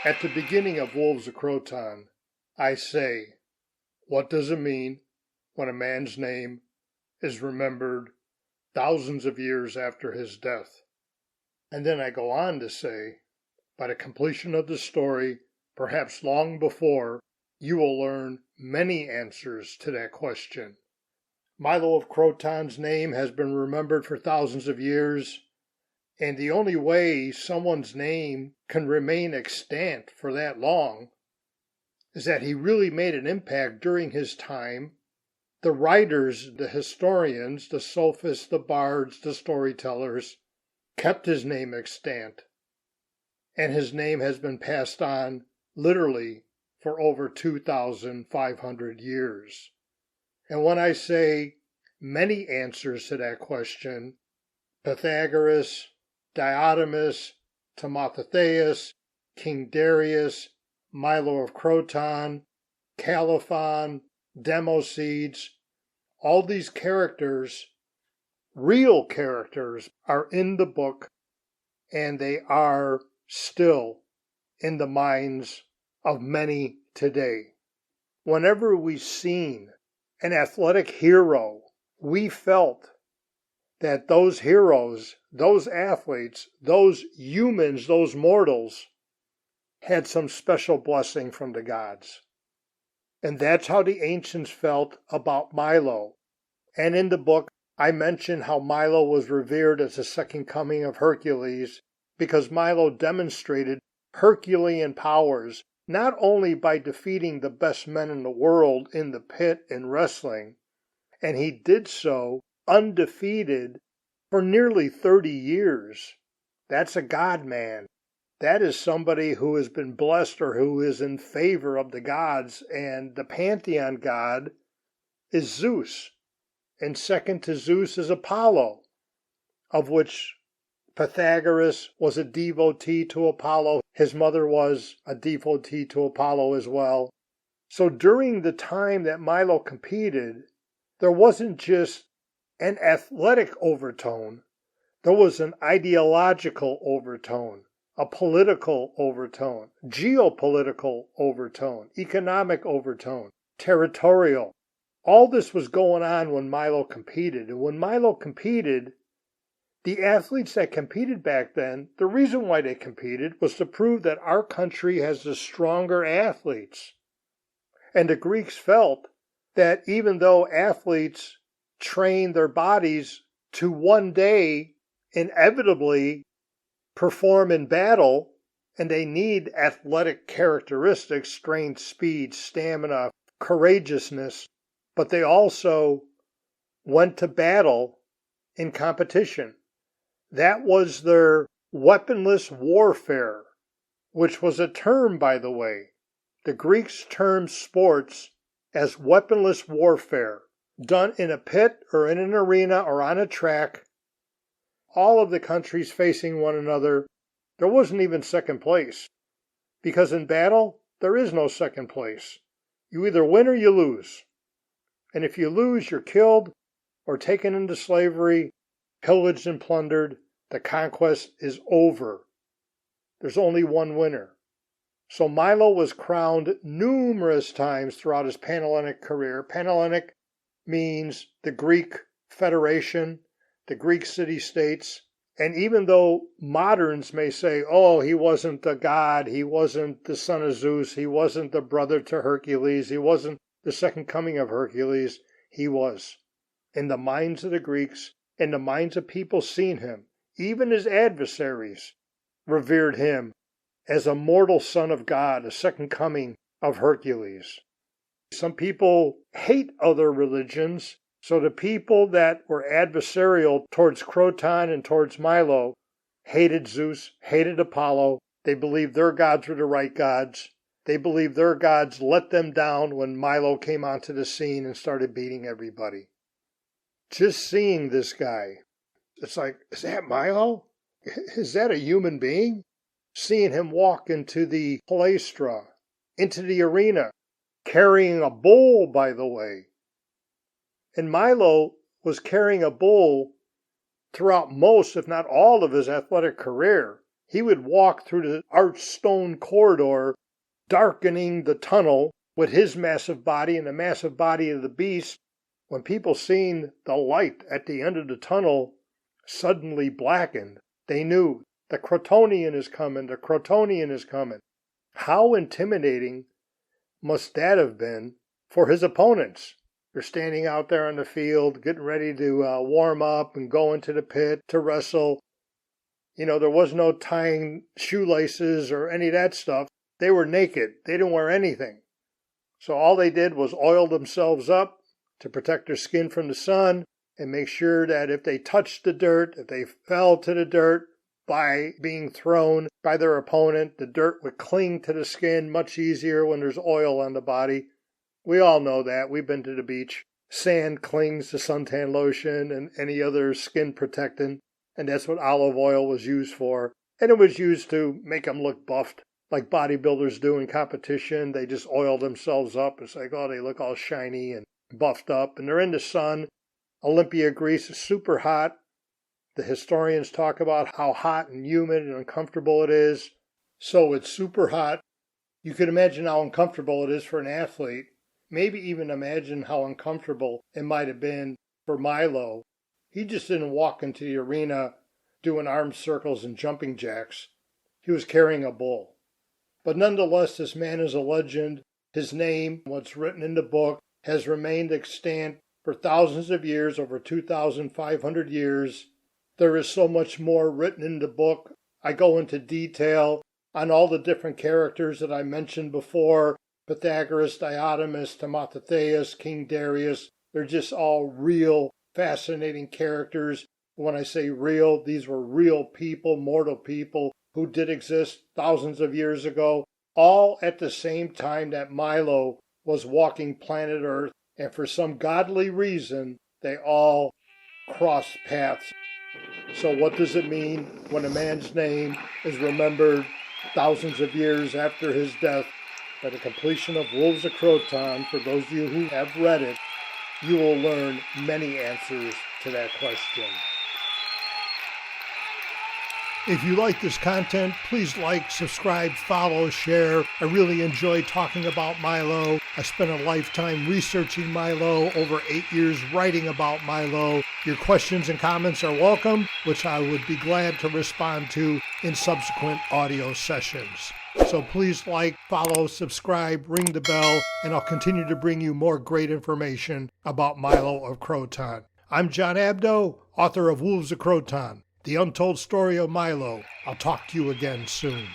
At the beginning of Wolves of Croton, I say, what does it mean when a man's name is remembered thousands of years after his death? And then I go on to say, by the completion of the story, perhaps long before, you will learn many answers to that question. Milo of Croton's name has been remembered for thousands of years, and the only way someone's name can remain extant for that long is that he really made an impact during his time. The writers, the historians, the sophists, the bards, the storytellers kept his name extant, and his name has been passed on literally for over 2,500 years. And when I say many answers to that question, Pythagoras, Diotimus, Timotheus, King Darius, Milo of Croton, Calophon, Democedes, all these characters, real characters, are in the book, and they are still in the minds of many today. Whenever we've seen an athletic hero, we felt that those heroes, those athletes, those humans, those mortals, had some special blessing from the gods. And that's how the ancients felt about Milo. And in the book, I mentioned how Milo was revered as the second coming of Hercules because Milo demonstrated Herculean powers not only by defeating the best men in the world in the pit in wrestling, and he did so undefeated for nearly 30 years. That's a god man. That is somebody who has been blessed or who is in favor of the gods, and the pantheon god is Zeus. And second to Zeus is Apollo, of which Pythagoras was a devotee to Apollo. His mother was a devotee to Apollo as well. So during the time that Milo competed, there wasn't just an athletic overtone. There was an ideological overtone, a political overtone, geopolitical overtone, economic overtone, territorial. All this was going on when Milo competed. And when Milo competed, the athletes that competed back then, the reason why they competed was to prove that our country has the stronger athletes. And the Greeks felt that even though athletes train their bodies to one day inevitably perform in battle, and they need athletic characteristics, strength, speed, stamina, courageousness, but they also went to battle in competition. That was their weaponless warfare, which was a term, by the way. The Greeks termed sports as weaponless warfare, done in a pit or in an arena or on a track, all of the countries facing one another. There wasn't even second place, because in battle, there is no second place. You either win or you lose. And if you lose, you're killed or taken into slavery, pillaged and plundered. The conquest is over. There's only one winner. So Milo was crowned numerous times throughout his Panhellenic career. Panhellenic means the Greek federation, the Greek city-states. And even though moderns may say, oh, he wasn't the god, he wasn't the son of Zeus, he wasn't the brother to Hercules, he wasn't the second coming of Hercules, he was. In the minds of the Greeks, in the minds of people seeing him, even his adversaries revered him as a mortal son of God, a second coming of Hercules. Some people hate other religions, so the people that were adversarial towards Croton and towards Milo hated Zeus, hated Apollo. They believed their gods were the right gods. They believed their gods let them down when Milo came onto the scene and started beating everybody. Just seeing this guy, it's like, is that Milo? Is that a human being? Seeing him walk into the palestra, into the arena, carrying a bull, by the way. And Milo was carrying a bull throughout most, if not all, of his athletic career. He would walk through the arched stone corridor, darkening the tunnel with his massive body and the massive body of the beast. When people seen the light at the end of the tunnel suddenly blackened, they knew the Crotonian is coming, the Crotonian is coming. How intimidating must that have been for his opponents? They're standing out there on the field, getting ready to warm up and go into the pit to wrestle. You know, there was no tying shoelaces or any of that stuff. They were naked. They didn't wear anything. So all they did was oil themselves up to protect their skin from the sun and make sure that if they touched the dirt, if they fell to the dirt by being thrown by their opponent, the dirt would cling to the skin much easier when there's oil on the body. We all know that. We've been to the beach. Sand clings to suntan lotion and any other skin protectant, and that's what olive oil was used for. And it was used to make them look buffed, like bodybuilders do in competition. They just oil themselves up. It's like, oh, they look all shiny and buffed up, and they're in the sun. Olympia, Greece is super hot. The historians talk about how hot and humid and uncomfortable it is. So it's super hot. You can imagine how uncomfortable it is for an athlete. Maybe even imagine how uncomfortable it might have been for Milo. He just didn't walk into the arena doing arm circles and jumping jacks. He was carrying a bull. But nonetheless, this man is a legend. His name, what's written in the book, has remained extant for thousands of years, over 2,500 years. There is so much more written in the book. I go into detail on all the different characters that I mentioned before: Pythagoras, Diotimus, Timotheus, King Darius. They're just all real, fascinating characters. When I say real, these were real people, mortal people who did exist thousands of years ago, all at the same time that Milo was walking planet Earth, and for some godly reason, they all crossed paths. So what does it mean when a man's name is remembered thousands of years after his death? By the completion of Wolves of Croton, for those of you who have read it, you will learn many answers to that question. If you like this content, please like, subscribe, follow, share. I really enjoy talking about Milo. I spent a lifetime researching Milo, over 8 years writing about Milo. Your questions and comments are welcome, which I would be glad to respond to in subsequent audio sessions. So please like, follow, subscribe, ring the bell, and I'll continue to bring you more great information about Milo of Croton. I'm John Abdo, author of Wolves of Croton, The Untold Story of Milo. I'll talk to you again soon.